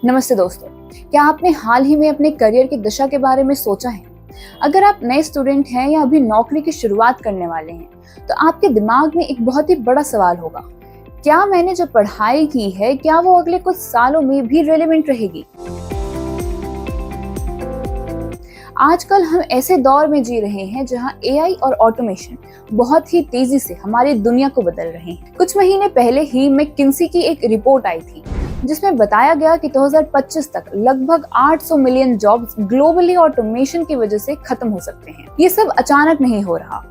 नमस्ते दोस्तों, क्या आपने हाल ही में अपने करियर की दिशा के बारे में सोचा है? अगर आप नए स्टूडेंट हैं या अभी नौकरी की शुरुआत करने वाले हैं, तो आपके दिमाग में एक बहुत ही बड़ा सवाल होगा, क्या मैंने जो पढ़ाई की है, क्या वो अगले कुछ सालों में भी रेलेवेंट रहेगी? आजकल हम ऐसे दौर में जी रहे हैं जहां एआई और ऑटोमेशन बहुत ही तेजी से हमारी दुनिया को बदल रहे हैं। कुछ महीने पहले ही मैकिंसी की एक रिपोर्ट आई थी जिसमें बताया गया कि 2025 तक लगभग 800 मिलियन जॉब्स ग्लोबली ऑटोमेशन की वजह से खत्म हो सकते हैं। ये सब अचानक नहीं हो रहा।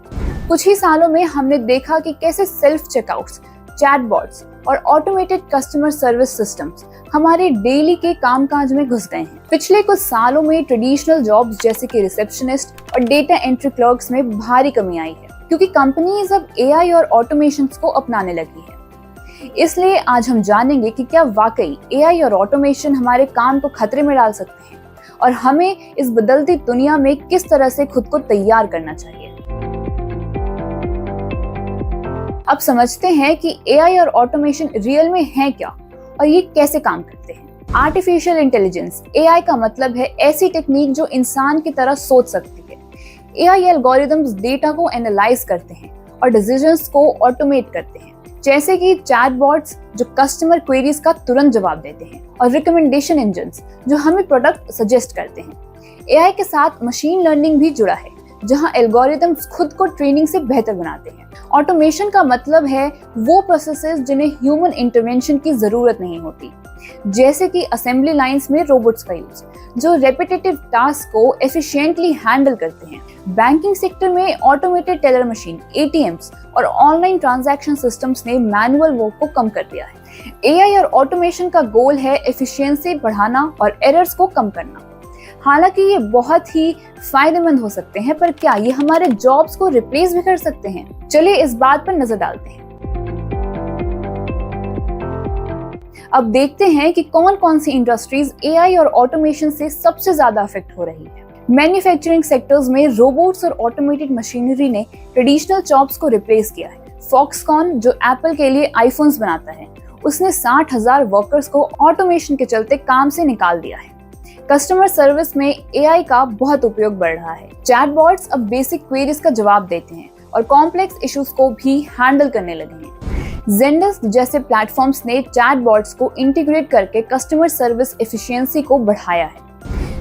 कुछ ही सालों में हमने देखा कि कैसे सेल्फ चेकआउट्स, चैटबॉट्स और ऑटोमेटेड कस्टमर सर्विस सिस्टम्स हमारे डेली के कामकाज में घुस गए हैं। पिछले कुछ सालों में ट्रेडिशनल जॉब्स जैसे कि रिसेप्शनिस्ट और डेटा एंट्री क्लर्क्स में भारी कमी आई है, क्योंकि कंपनीज अब एआई और ऑटोमेशन को अपनाने लगी है। इसलिए आज हम जानेंगे कि क्या वाकई एआई और ऑटोमेशन हमारे काम को खतरे में डाल सकते हैं और हमें इस बदलती दुनिया में किस तरह से खुद को तैयार करना चाहिए। अब समझते हैं कि एआई और ऑटोमेशन रियल में है क्या और ये कैसे काम करते हैं। आर्टिफिशियल इंटेलिजेंस, एआई का मतलब है ऐसी टेक्निक जो इंसान की तरह सोच सकती है। एआई एल्गोरिदम्स डेटा को एनालाइज करते हैं और डिसीजंस को ऑटोमेट करते हैं, जैसे कि चैटबॉट्स जो कस्टमर क्वेरीज का तुरंत जवाब देते हैं और रिकमेंडेशन इंजन्स जो हमें प्रोडक्ट सजेस्ट करते हैं। एआई के साथ मशीन लर्निंग भी जुड़ा है, जहां एल्गोरिदम्स खुद को ट्रेनिंग से बेहतर बनाते हैं। ऑटोमेशन का मतलब है वो प्रोसेसेस जिन्हें ह्यूमन इंटरवेंशन की जरूरत नहीं होती, जैसे कि असेंबली लाइंस में रोबोट्स का यूज जो रेपिटेटिव टास्क को एफिशिएंटली हैंडल करते हैं। बैंकिंग सेक्टर में ऑटोमेटेड टेलर मशीन, एटीएम्स और ऑनलाइन ट्रांजैक्शन सिस्टम्स ने मैनुअल वर्क को कम कर दिया है। एआई और ऑटोमेशन का गोल है एफिशिएंसी बढ़ाना और एरर्स को कम करना। हालांकि ये बहुत ही फायदेमंद हो सकते हैं, पर क्या ये हमारे जॉब्स को रिप्लेस भी कर सकते हैं? चलिए इस बात पर नजर डालते हैं। अब देखते हैं कि कौन कौन सी इंडस्ट्रीज एआई और ऑटोमेशन से सबसे ज्यादा अफेक्ट हो रही है। मैन्युफैक्चरिंग सेक्टर्स में रोबोट्स और ऑटोमेटेड मशीनरी ने ट्रेडिशनल जॉब्स को रिप्लेस किया है। फॉक्सकॉन जो एप्पल के लिए आईफोन्स बनाता है, उसने 60,000 वर्कर्स को ऑटोमेशन के चलते काम से निकाल दिया है। कस्टमर सर्विस में एआई का बहुत उपयोग बढ़ रहा है। चैटबॉट्स अब बेसिक क्वेरीज का जवाब देते हैं और कॉम्प्लेक्स इश्यूज को भी हैंडल करने लगे हैं। ज़ेंडर जैसे प्लेटफॉर्म्स ने चैटबॉट्स को इंटीग्रेट करके कस्टमर सर्विस एफिशिएंसी को बढ़ाया है।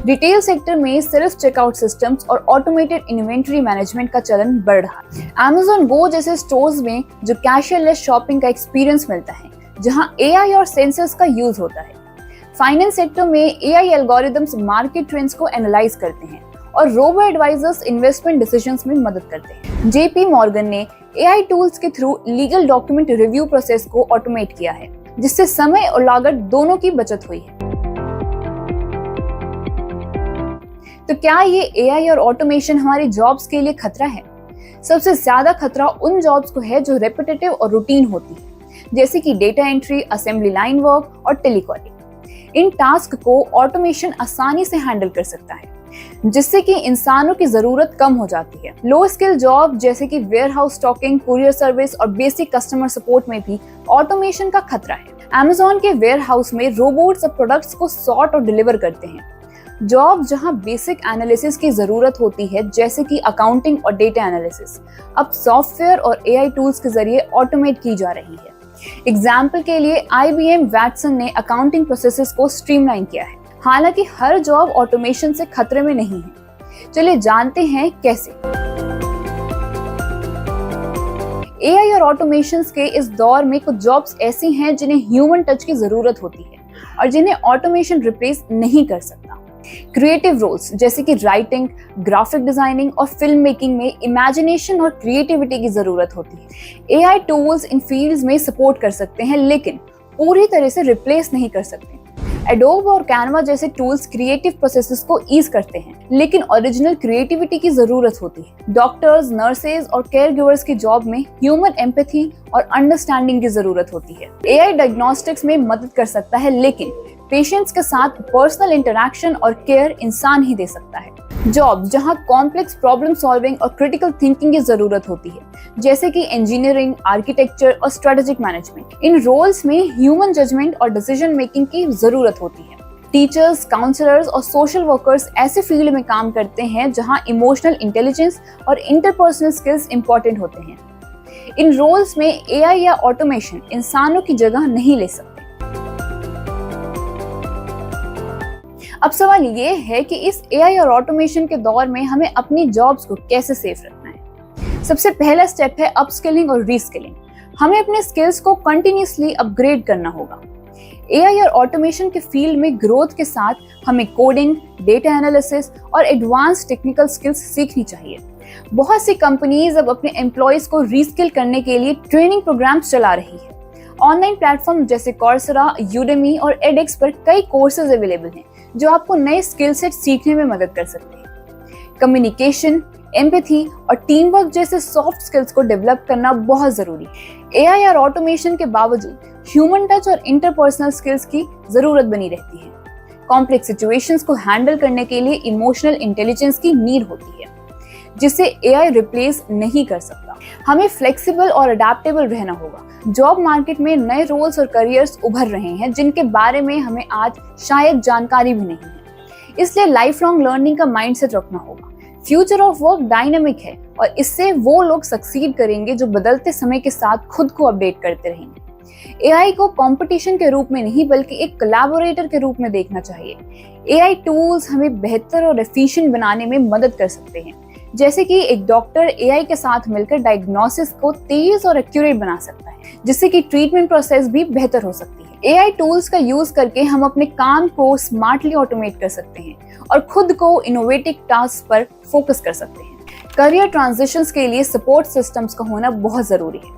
रिटेल सेक्टर में सेल्फ चेकआउट सिस्टम्स और ऑटोमेटेड इन्वेंटरी मैनेजमेंट का चलन बढ़ रहा है। Amazon Go जैसे स्टोर्स में जो कैशियरलेस शॉपिंग का एक्सपीरियंस मिलता है, जहां एआई और सेंसर्स का यूज होता है। फाइनेंस सेक्टर में एआई एल्गोरिदम्स मार्केट ट्रेंड्स को एनालाइज करते हैं और रोबो एडवाइजर्स इन्वेस्टमेंट डिसीजंस में मदद करते हैं। जेपी मॉर्गन ने एआई टूल्स के through legal document review process को ऑटोमेट किया है, जिससे समय और लागत दोनों की बचत हुई है। तो क्या ये एआई और ऑटोमेशन हमारी जॉब्स के लिए खतरा है? सबसे ज्यादा खतरा उन जॉब्स को है जो रेपिटेटिव और रूटीन होती है, जैसे कि data entry, assembly line work और टेलीकॉलिंग। इन टास्क को ऑटोमेशन आसानी से हैंडल कर सकता है, जिससे कि इंसानों की जरूरत कम हो जाती है। लो स्किल जॉब जैसे कि वेयरहाउस स्टॉकिंग, कुरियर सर्विस और बेसिक कस्टमर सपोर्ट में भी ऑटोमेशन का खतरा है। Amazon के वेयरहाउस में रोबोट्स अब प्रोडक्ट्स को सॉर्ट और डिलीवर करते हैं। जॉब जहां बेसिक एनालिसिस की जरूरत होती है, जैसे कि अकाउंटिंग और डेटा एनालिसिस, अब सॉफ्टवेयर और एआई टूल्स के जरिए ऑटोमेट की जा रही है। एग्जाम्पल के लिए IBM वैटसन ने अकाउंटिंग प्रोसेसेस को स्ट्रीमलाइन किया है। हालांकि हर जॉब ऑटोमेशन से खतरे में नहीं है। चलिए जानते हैं कैसे। एआई और ऑटोमेशन के इस दौर में कुछ जॉब्स ऐसी हैं जिन्हें ह्यूमन टच की जरूरत होती है और जिन्हें ऑटोमेशन रिप्लेस नहीं कर सकता। क्रिएटिव रोल्स जैसे कि राइटिंग, ग्राफिक डिजाइनिंग और फिल्म मेकिंग में इमेजिनेशन और क्रिएटिविटी की जरूरत होती है। एआई टूल्स इन फील्ड्स में सपोर्ट कर सकते हैं, लेकिन पूरी तरह से रिप्लेस नहीं कर सकते। एडोब और कैनवा जैसे टूल्स क्रिएटिव प्रोसेसेस को ईज करते हैं, लेकिन ओरिजिनल क्रिएटिविटी की जरूरत होती है। डॉक्टर्स, नर्सेज और केयर गिवर्स की जॉब में ह्यूमन एम्पैथी और अंडरस्टैंडिंग की जरूरत होती है। एआई डायग्नोस्टिक्स में मदद कर सकता है, लेकिन पेशेंट्स के साथ पर्सनल इंटरैक्शन और केयर इंसान ही दे सकता है। जॉब्स जहां कॉम्प्लेक्स प्रॉब्लम सॉल्विंग और क्रिटिकल थिंकिंग की जरूरत होती है, जैसे कि इंजीनियरिंग, आर्किटेक्चर और स्ट्रेटेजिक मैनेजमेंट, इन रोल्स में ह्यूमन जजमेंट और डिसीजन मेकिंग की जरूरत होती है। टीचर्स, काउंसलर्स और सोशल वर्कर्स ऐसे फील्ड में काम करते हैं जहां इमोशनल इंटेलिजेंस और इंटरपर्सनल स्किल्स इंपॉर्टेंट होते हैं। इन रोल्स में एआई या ऑटोमेशन इंसानों की जगह नहीं ले सकते। अब सवाल ये है कि इस एआई और ऑटोमेशन के दौर में हमें अपनी जॉब्स को कैसे सेफ रखना है। सबसे पहला स्टेप है अपस्किलिंग और रीस्किलिंग। हमें अपने स्किल्स को कंटिन्यूअसली अपग्रेड करना होगा। एआई और ऑटोमेशन के फील्ड में ग्रोथ के साथ हमें कोडिंग, डेटा एनालिसिस और एडवांस टेक्निकल स्किल्स सीखनी चाहिए। बहुत सी कंपनीज अब अपने एम्प्लॉयज को रीस्किल करने के लिए ट्रेनिंग प्रोग्राम्स चला रही है। ऑनलाइन प्लेटफॉर्म जैसे कॉर्सेरा, यूडेमी और एडेक्स पर कई कोर्सेज अवेलेबल हैं जो आपको नए स्किल सेट सीखने में मदद कर सकते हैं। कम्युनिकेशन, एम्पैथी और टीम वर्क जैसे सॉफ्ट स्किल्स को डेवलप करना बहुत जरूरी है। एआई और ऑटोमेशन के बावजूद ह्यूमन टच और इंटरपर्सनल स्किल्स की जरूरत बनी रहती है। कॉम्प्लेक्स सिचुएशंस को हैंडल करने के लिए इमोशनल इंटेलिजेंस की नीड होती है, जिसे एआई रिप्लेस नहीं कर सकता। हमें फ्लेक्सिबल और अडेप्टेबल रहना होगा। जॉब मार्केट में नए रोल्स और करियर्स उभर रहे हैं जिनके बारे में हमें आज शायद जानकारी भी नहीं है। इसलिए लाइफ लॉन्ग लर्निंग का माइंडसेट रखना होगा। फ्यूचर ऑफ वर्क डायनामिक है और इससे वो लोग सक्सीड करेंगे जो बदलते समय के साथ खुद को अपडेट करते रहेंगे। एआई को कंपटीशन के रूप में नहीं बल्कि एक कोलैबोरेटर के रूप में देखना चाहिए। एआई टूल्स हमें बेहतर और एफिशिएंट बनाने में मदद कर सकते हैं, जैसे कि एक डॉक्टर एआई के साथ मिलकर डायग्नोसिस को तेज और एक्यूरेट बना सकता है, जिससे कि ट्रीटमेंट प्रोसेस भी बेहतर हो सकती है। एआई टूल्स का यूज करके हम अपने काम को स्मार्टली ऑटोमेट कर सकते हैं और खुद को इनोवेटिव टास्क पर फोकस कर सकते हैं। करियर ट्रांजिशंस के लिए सपोर्ट सिस्टम्स का होना बहुत जरूरी है।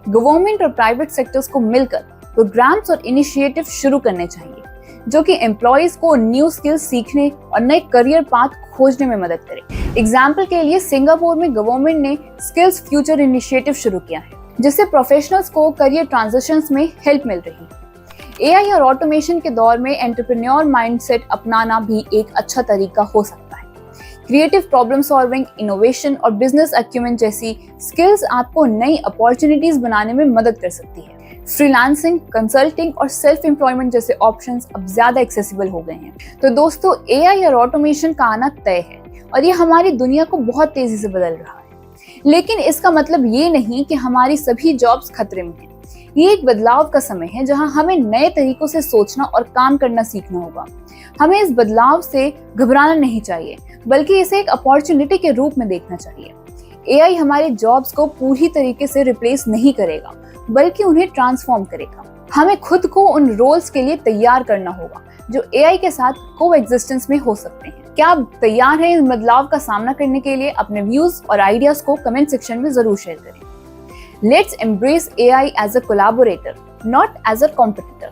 गवर्नमेंट और प्राइवेट सेक्टर्स को मिलकर प्रोग्राम्स और इनिशिएटिव शुरू करने चाहिए जो कि एम्प्लॉयज को न्यू स्किल्स सीखने और नए करियर पाथ खोजने में मदद करे। एग्जाम्पल के लिए सिंगापुर में गवर्नमेंट ने स्किल्स फ्यूचर इनिशिएटिव शुरू किया है, जिससे प्रोफेशनल्स को करियर ट्रांजिशंस में हेल्प मिल रही है। एआई और ऑटोमेशन के दौर में एंटरप्रेन्योर माइंडसेट अपनाना भी एक अच्छा तरीका हो सकता है। क्रिएटिव प्रॉब्लम सॉल्विंग, इनोवेशन और बिजनेस एक्यूमेन जैसी स्किल्स आपको नई अपॉर्चुनिटीज बनाने में मदद कर सकती है। फ्रीलांसिंग, कंसल्टिंग और सेल्फ एम्प्लॉयमेंट जैसे ऑप्शंस अब ज्यादा एक्सेसिबल हो गए हैं। तो दोस्तों, एआई और ऑटोमेशन का आना तय है और ये हमारी दुनिया को बहुत तेजी से बदल रहा है। लेकिन इसका मतलब ये नहीं कि हमारी सभी जॉब्स खतरे में हैं। ये एक बदलाव का समय है जहां हमें नए तरीकों से सोचना और काम करना सीखना होगा। हमें इस बदलाव से घबराना नहीं चाहिए, बल्कि इसे एक अपॉर्चुनिटी के रूप में देखना चाहिए। एआई हमारे जॉब्स को पूरी तरीके से रिप्लेस नहीं करेगा, बल्कि उन्हें ट्रांसफॉर्म करेगा। हमें खुद को उन रोल्स के लिए तैयार करना होगा जो एआई के साथ कोएग्जिस्टेंस में हो सकते हैं। क्या आप तैयार हैं इस बदलाव का सामना करने के लिए? अपने व्यूज और आइडियाज को कमेंट सेक्शन में जरूर शेयर करें। Let's embrace AI as a collaborator, not as a competitor.